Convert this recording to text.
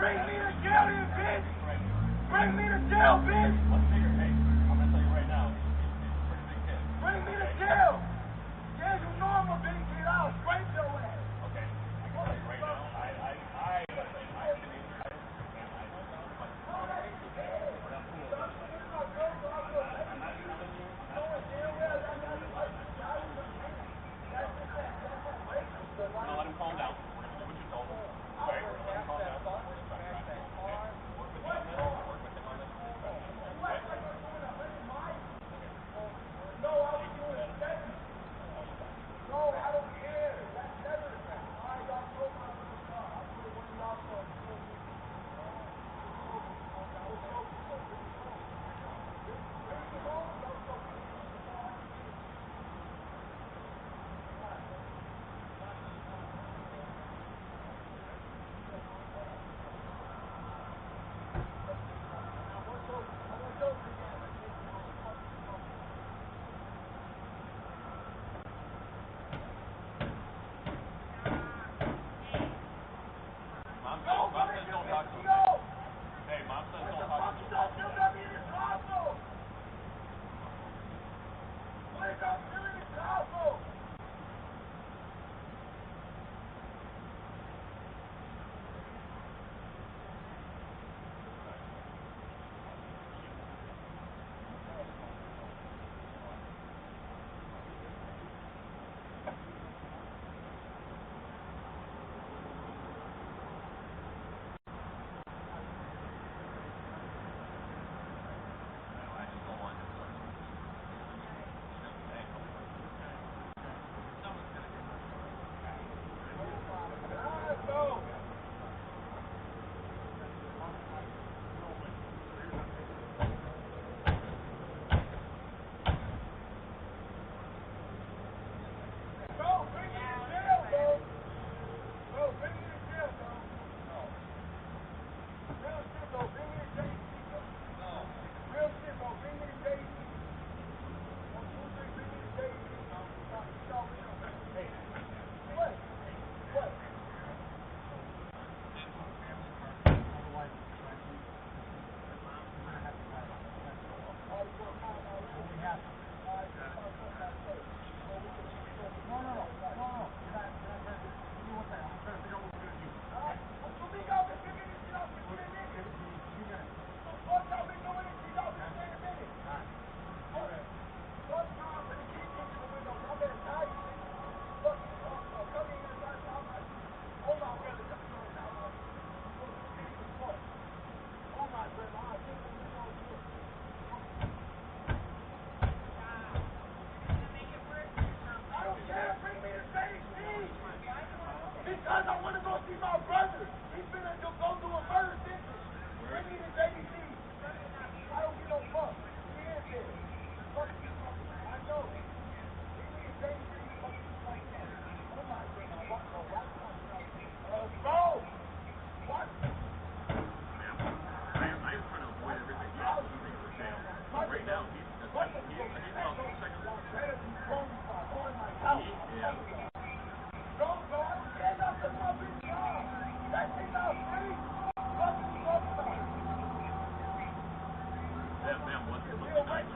Bring me to jail, you bitch! Bring me to jail, bitch! What's bigger? Hey, I'm gonna tell you right now. It's a pretty big kid. Bring me to jail! Yeah, you know I'm a big kid. I'll scrape your ass. Okay. I can tell you right now. We're gonna let him calm down. We're gonna do what you told him. All right? We're gonna let him calm down. We're gonna try to track him. Okay? Work with him on this. Work with him on this. No, I was doing it better. No, I don't care. That's better. I got so much of the car. I'm going to win y'all for because I want to go see my brother. He's finna go do a murder sentence. Bring me to JDC. I don't give no fuck. He is there. Fuck you. I know. Bring me to JDC. Fuck you like that. Oh my goodness. What? Bro. What? I am trying to avoid everything possible to for jail. Right now, he's about 2 seconds. Yeah. That man wasn't looking nice.